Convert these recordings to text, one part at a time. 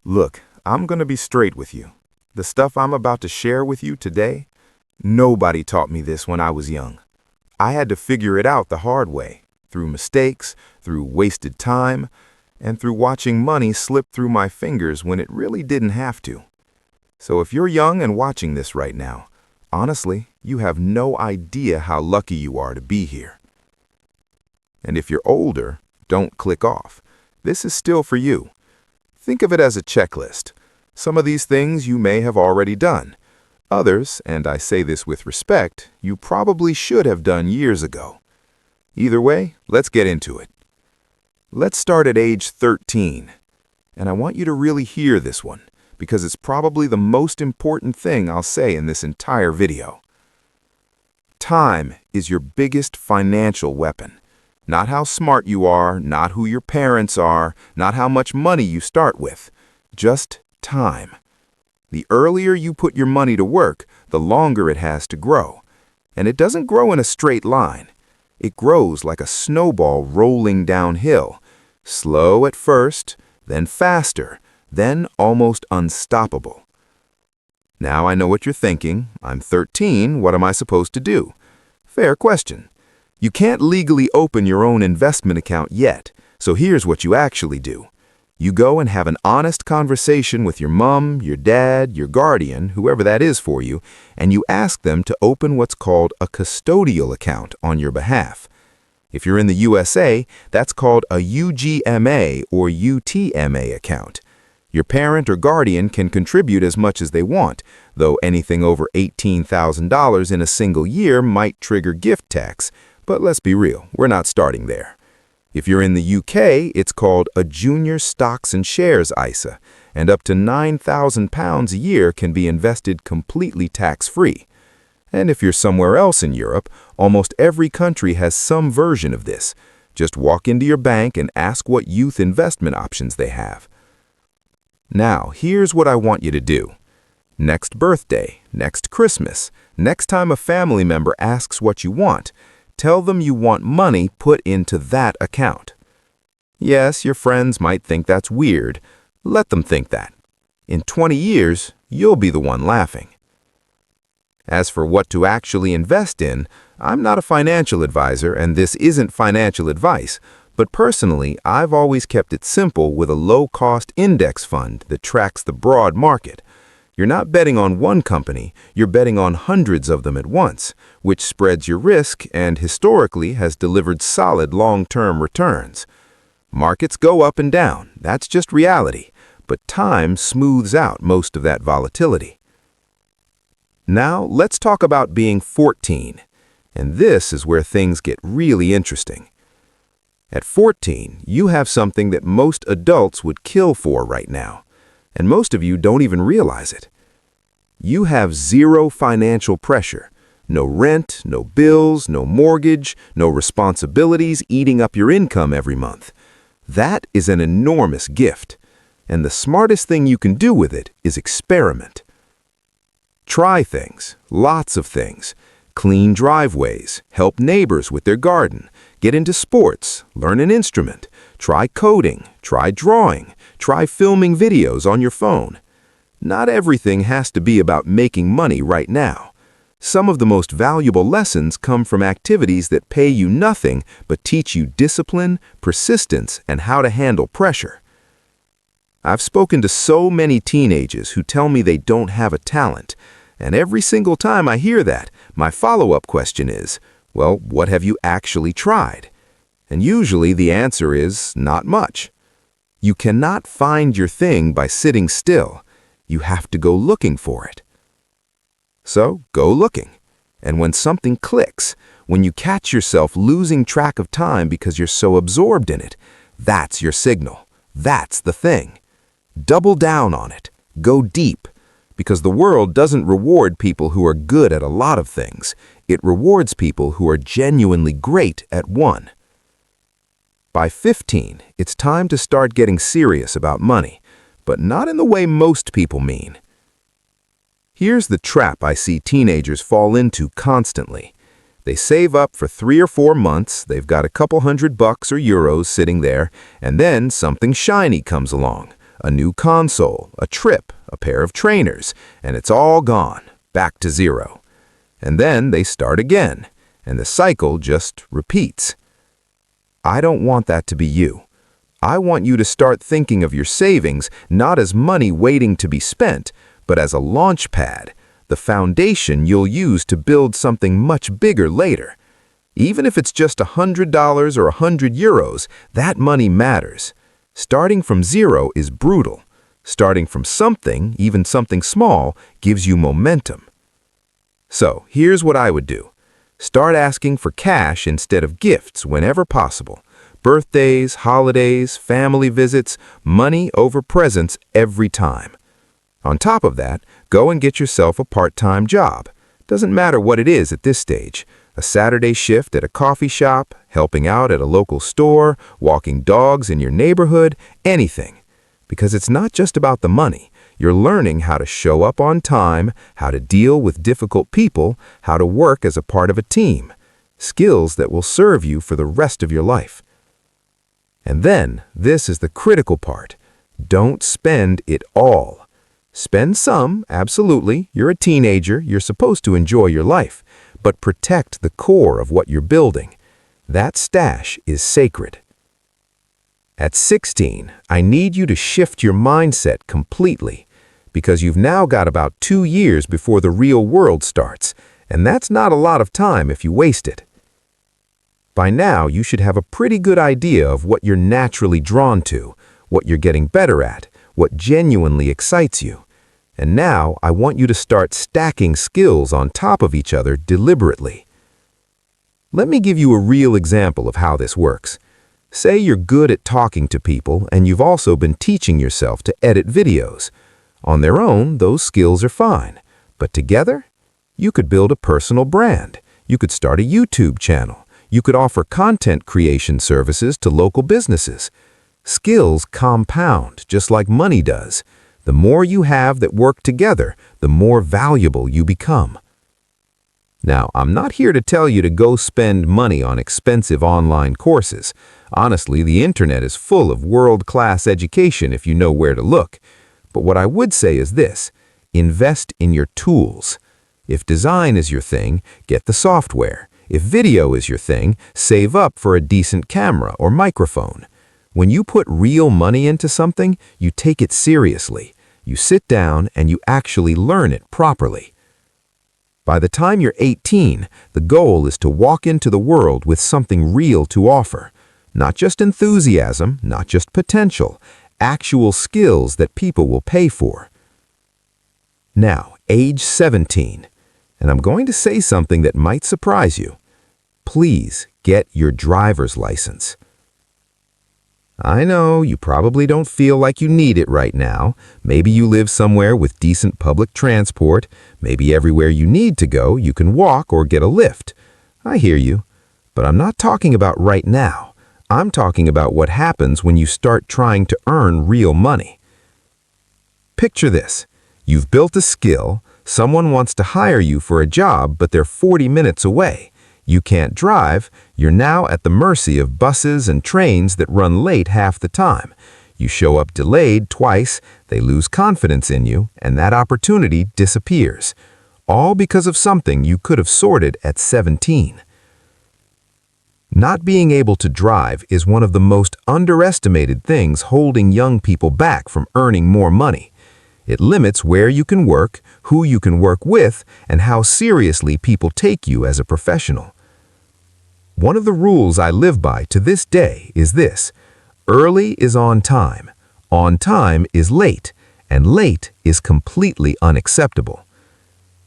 Look, I'm gonna be straight with you. The stuff I'm about to share with you today, nobody taught me this when I was young. I had to figure it out the hard way, through mistakes, through wasted time, and through watching money slip through my fingers when it really didn't have to. So if you're young and watching this right now, honestly, you have no idea how lucky you are to be here. And if you're older, don't click off. This is still for you. Think of it as a checklist. Some of these things you may have already done. Others, and I say this with respect, you probably should have done years ago. Either way, let's get into it. Let's start at age 13. And I want you to really hear this one, because it's probably the most important thing I'll say in this entire video. Time is your biggest financial weapon. Not how smart you are, not who your parents are, not how much money you start with. Just time. The earlier you put your money to work, the longer it has to grow. And it doesn't grow in a straight line. It grows like a snowball rolling downhill. Slow at first, then faster, then almost unstoppable. Now I know what you're thinking. I'm 13, what am I supposed to do? Fair question. You can't legally open your own investment account yet, so here's what you actually do. You go and have an honest conversation with your mom, your dad, your guardian, whoever that is for you, and you ask them to open what's called a custodial account on your behalf. If you're in the USA, that's called a UGMA or UTMA account. Your parent or guardian can contribute as much as they want, though anything over $18,000 in a single year might trigger gift tax. But let's be real, we're not starting there. If you're in the UK, it's called a Junior Stocks and Shares ISA, and up to £9,000 a year can be invested completely tax-free. And if you're somewhere else in Europe, almost every country has some version of this. Just walk into your bank and ask what youth investment options they have. Now, here's what I want you to do. Next birthday, next Christmas, next time a family member asks what you want, tell them you want money put into that account. Yes, your friends might think that's weird. Let them think that. In 20 years, you'll be the one laughing. As for what to actually invest in, I'm not a financial advisor and this isn't financial advice, but personally, I've always kept it simple with a low-cost index fund that tracks the broad market. You're not betting on one company, you're betting on hundreds of them at once, which spreads your risk and historically has delivered solid long-term returns. Markets go up and down, that's just reality, but time smooths out most of that volatility. Now, let's talk about being 14, and this is where things get really interesting. At 14, you have something that most adults would kill for right now. And most of you don't even realize it. You have zero financial pressure. No rent, no bills, no mortgage, no responsibilities eating up your income every month. That is an enormous gift. And the smartest thing you can do with it is experiment. Try things, lots of things. Clean driveways, help neighbors with their garden, get into sports, learn an instrument, try coding, try drawing, try filming videos on your phone. Not everything has to be about making money right now. Some of the most valuable lessons come from activities that pay you nothing but teach you discipline, persistence, and how to handle pressure. I've spoken to so many teenagers who tell me they don't have a talent, and every single time I hear that, my follow-up question is, well, what have you actually tried? And usually the answer is not much. You cannot find your thing by sitting still. You have to go looking for it. So go looking. And when something clicks, when you catch yourself losing track of time because you're so absorbed in it, that's your signal. That's the thing. Double down on it. Go deep. Because the world doesn't reward people who are good at a lot of things. It rewards people who are genuinely great at one. By 15, it's time to start getting serious about money, but not in the way most people mean. Here's the trap I see teenagers fall into constantly. They save up for 3 or 4 months, they've got a couple $100 or euros sitting there, and then something shiny comes along. a new console, a trip, a pair of trainers, and it's all gone, back to zero. And then they start again, and the cycle just repeats. I don't want that to be you. I want you to start thinking of your savings not as money waiting to be spent, but as a launch pad, the foundation you'll use to build something much bigger later. Even if it's just $100 or €100, that money matters. Starting from zero is brutal. Starting from something, even something small, gives you momentum. So, here's what I would do. Start asking for cash instead of gifts whenever possible. Birthdays, holidays, family visits, money over presents every time. On top of that, go and get yourself a part-time job. Doesn't matter what it is at this stage. A Saturday shift at a coffee shop, helping out at a local store, walking dogs in your neighborhood, anything. Because it's not just about the money. You're learning how to show up on time, how to deal with difficult people, how to work as a part of a team. Skills that will serve you for the rest of your life. And then, this is the critical part. Don't spend it all. Spend some, absolutely. You're a teenager. You're supposed to enjoy your life. But protect the core of what you're building. That stash is sacred. At 16, I need you to shift your mindset completely, because you've now got about 2 years before the real world starts, and that's not a lot of time if you waste it. By now, you should have a pretty good idea of what you're naturally drawn to, what you're getting better at, what genuinely excites you. And now, I want you to start stacking skills on top of each other deliberately. Let me give you a real example of how this works. Say you're good at talking to people and you've also been teaching yourself to edit videos. On their own, those skills are fine. But together, you could build a personal brand. You could start a YouTube channel. You could offer content creation services to local businesses. Skills compound just like money does. The more you have that work together, the more valuable you become. Now, I'm not here to tell you to go spend money on expensive online courses. Honestly, the internet is full of world-class education if you know where to look. But what I would say is this: invest in your tools. If design is your thing, get the software. If video is your thing, save up for a decent camera or microphone. When you put real money into something, you take it seriously. You sit down and you actually learn it properly. By the time you're 18, the goal is to walk into the world with something real to offer. Not just enthusiasm, not just potential, actual skills that people will pay for. Now, age 17, and I'm going to say something that might surprise you. Please get your driver's license. I know you probably don't feel like you need it right now. Maybe you live somewhere with decent public transport. Maybe everywhere you need to go, you can walk or get a lift. I hear you, but I'm not talking about right now. I'm talking about what happens when you start trying to earn real money. Picture this. You've built a skill. Someone wants to hire you for a job, but they're 40 minutes away. You can't drive. You're now at the mercy of buses and trains that run late half the time. You show up delayed twice, they lose confidence in you, and that opportunity disappears. All because of something you could have sorted at 17. Not being able to drive is one of the most underestimated things holding young people back from earning more money. It limits where you can work, who you can work with, and how seriously people take you as a professional. One of the rules I live by to this day is this: early is on time is late, and late is completely unacceptable.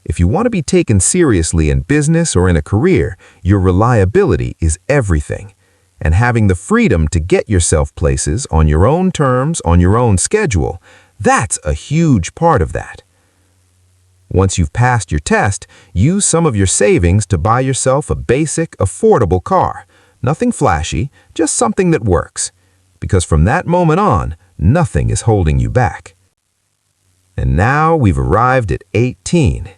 If you want to be taken seriously in business or in a career, your reliability is everything. And having the freedom to get yourself places on your own terms, on your own schedule, that's a huge part of that. Once you've passed your test, use some of your savings to buy yourself a basic, affordable car. Nothing flashy, just something that works. Because from that moment on, nothing is holding you back. And now we've arrived at 18.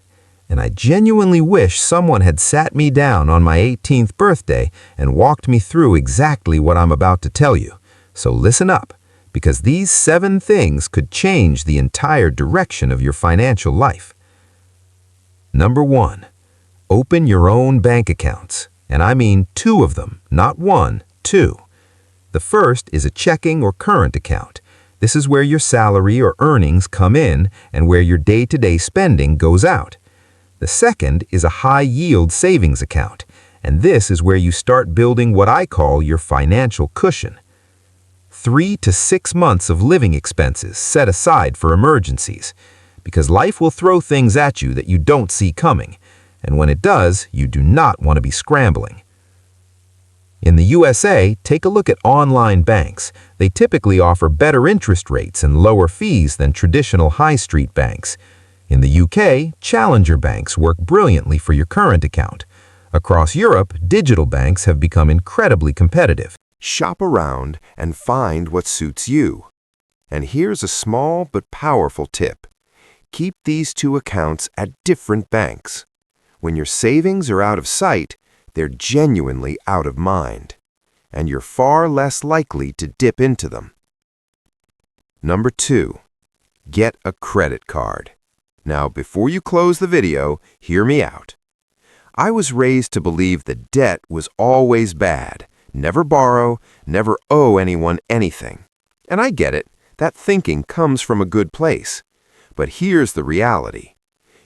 And I genuinely wish someone had sat me down on my 18th birthday and walked me through exactly what I'm about to tell you. So listen up, because these 7 things could change the entire direction of your financial life. Number 1. Open your own bank accounts. And I mean 2 of them, not 1, 2. The first is a checking or current account. This is where your salary or earnings come in and where your day-to-day spending goes out. The second is a high-yield savings account, and this is where you start building what I call your financial cushion. 3 to 6 months of living expenses set aside for emergencies, because life will throw things at you that you don't see coming, and when it does, you do not want to be scrambling. In the USA, take a look at online banks. They typically offer better interest rates and lower fees than traditional high street banks. In the UK, challenger banks work brilliantly for your current account. Across Europe, digital banks have become incredibly competitive. Shop around and find what suits you. And here's a small but powerful tip. Keep these 2 accounts at different banks. When your savings are out of sight, they're genuinely out of mind, and you're far less likely to dip into them. Number 2. Get a credit card. Now, before you close the video, hear me out. I was raised to believe that debt was always bad. Never borrow, never owe anyone anything. And I get it. That thinking comes from a good place. But here's the reality.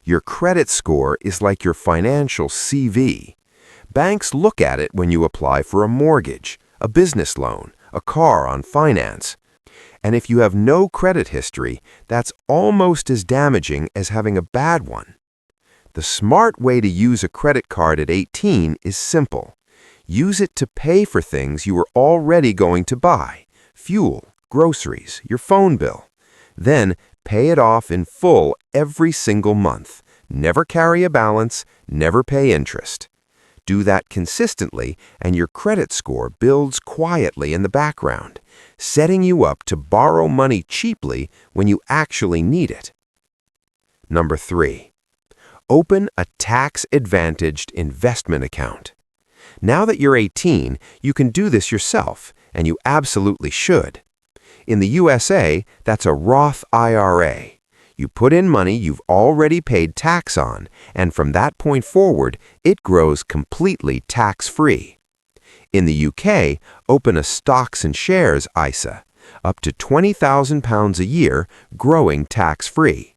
Your credit score is like your financial CV. Banks look at it when you apply for a mortgage, a business loan, a car on finance. And if you have no credit history, that's almost as damaging as having a bad one. The smart way to use a credit card at 18 is simple. Use it to pay for things you were already going to buy: fuel, groceries, your phone bill. Then pay it off in full every single month. Never carry a balance, never pay interest. Do that consistently, and your credit score builds quietly in the background, setting you up to borrow money cheaply when you actually need it. Number 3. Open a tax-advantaged investment account. Now that you're 18, you can do this yourself, and you absolutely should. In the USA, that's a Roth IRA. You put in money you've already paid tax on, and from that point forward, it grows completely tax-free. In the UK, open a stocks and shares ISA, up to £20,000 a year, growing tax-free.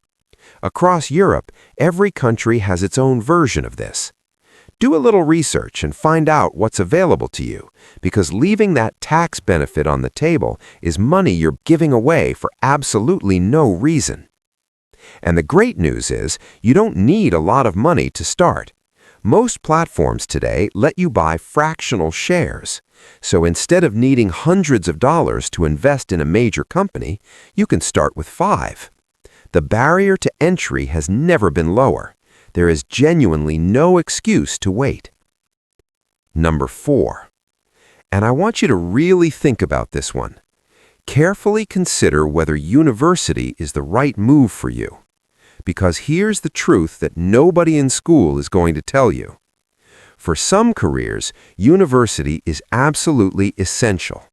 Across Europe, every country has its own version of this. Do a little research and find out what's available to you, because leaving that tax benefit on the table is money you're giving away for absolutely no reason. And the great news is, you don't need a lot of money to start. Most platforms today let you buy fractional shares. So instead of needing hundreds of dollars to invest in a major company, you can start with 5. The barrier to entry has never been lower. There is genuinely no excuse to wait. Number 4. And I want you to really think about this one. Carefully consider whether university is the right move for you. Because here's the truth that nobody in school is going to tell you. For some careers, university is absolutely essential.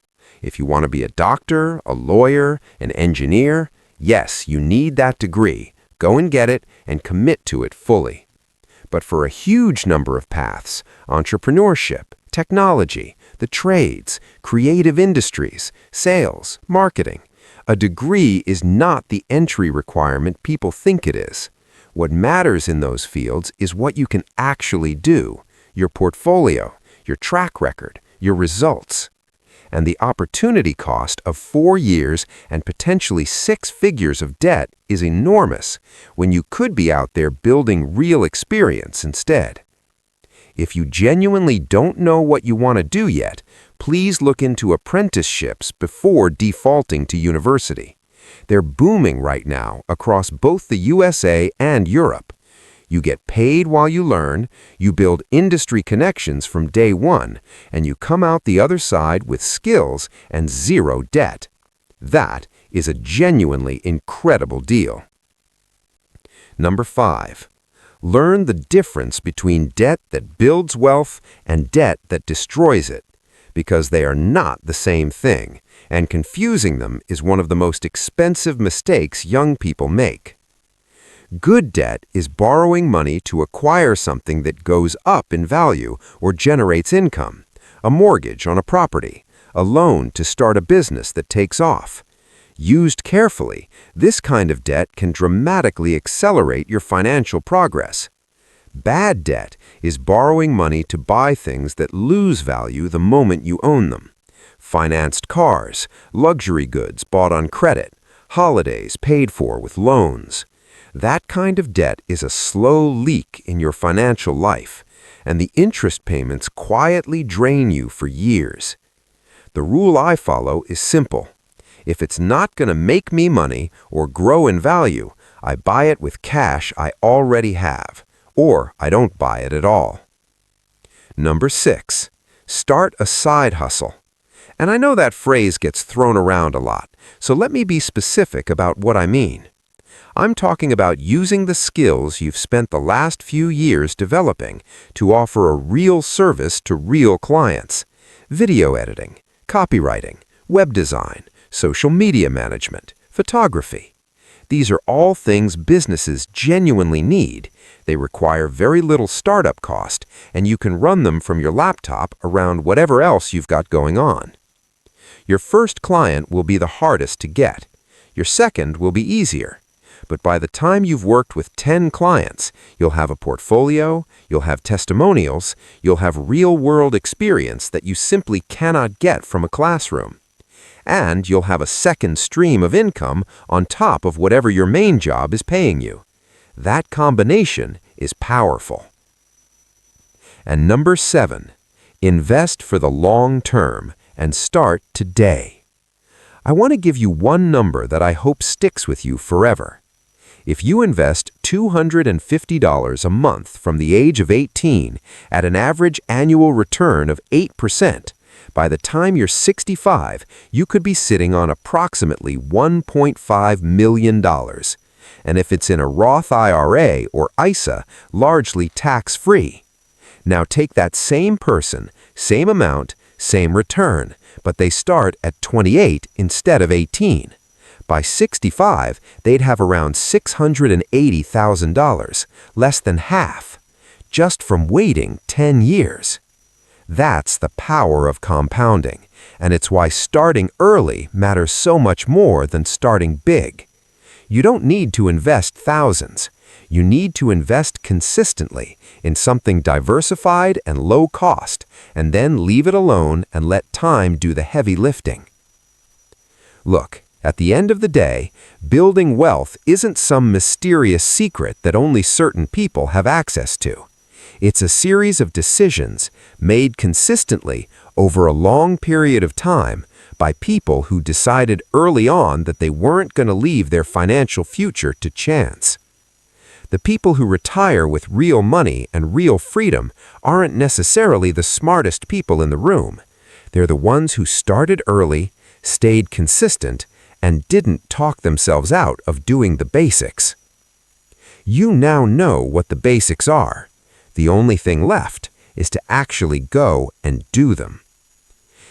If you want to be a doctor, a lawyer, an engineer, yes, you need that degree. Go and get it and commit to it fully. But for a huge number of paths, entrepreneurship, technology, the trades, creative industries, sales, marketing, a degree is not the entry requirement people think it is. What matters in those fields is what you can actually do, your portfolio, your track record, your results. And the opportunity cost of 4 years and potentially 6 figures of debt is enormous when you could be out there building real experience instead. If you genuinely don't know what you want to do yet, please look into apprenticeships before defaulting to university. They're booming right now across both the USA and Europe. You get paid while you learn, you build industry connections from day one, and you come out the other side with skills and 0 debt. That is a genuinely incredible deal. Number 5. Learn the difference between debt that builds wealth and debt that destroys it. because they are not the same thing, and confusing them is one of the most expensive mistakes young people make. Good debt is borrowing money to acquire something that goes up in value or generates income, a mortgage on a property, a loan to start a business that takes off. Used carefully, this kind of debt can dramatically accelerate your financial progress. Bad debt is borrowing money to buy things that lose value the moment you own them. Financed cars, luxury goods bought on credit, holidays paid for with loans. That kind of debt is a slow leak in your financial life, and the interest payments quietly drain you for years. The rule I follow is simple. If it's not going to make me money or grow in value, I buy it with cash I already have, or I don't buy it at all. Number 6, start a side hustle. And I know that phrase gets thrown around a lot, so let me be specific about what I mean. I'm talking about using the skills you've spent the last few years developing to offer a real service to real clients. Video editing, copywriting, web design, social media management, photography. These are all things businesses genuinely need. They require very little startup cost, and you can run them from your laptop around whatever else you've got going on. Your first client will be the hardest to get. Your second will be easier. But by the time you've worked with 10 clients, you'll have a portfolio, you'll have testimonials, you'll have real-world experience that you simply cannot get from a classroom. And you'll have a second stream of income on top of whatever your main job is paying you. That combination is powerful. And number 7, invest for the long term and start today. I want to give you one number that I hope sticks with you forever. If you invest $250 a month from the age of 18 at an average annual return of 8%, by the time you're 65, you could be sitting on approximately $1.5 million. And if it's in a Roth IRA or ISA, largely tax-free. Now take that same person, same amount, same return, but they start at 28 instead of 18. By 65, they'd have around $680,000, less than half, just from waiting 10 years. That's the power of compounding, and it's why starting early matters so much more than starting big. You don't need to invest thousands. You need to invest consistently in something diversified and low cost, and then leave it alone and let time do the heavy lifting. Look, at the end of the day, building wealth isn't some mysterious secret that only certain people have access to. It's a series of decisions made consistently over a long period of time by people who decided early on that they weren't going to leave their financial future to chance. The people who retire with real money and real freedom aren't necessarily the smartest people in the room. They're the ones who started early, stayed consistent, and didn't talk themselves out of doing the basics. You now know what the basics are. The only thing left is to actually go and do them.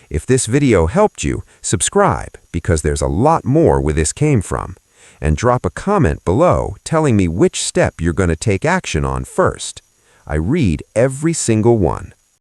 If this video helped you, subscribe because there's a lot more where this came from, and drop a comment below telling me which step you're going to take action on first. I read every single one.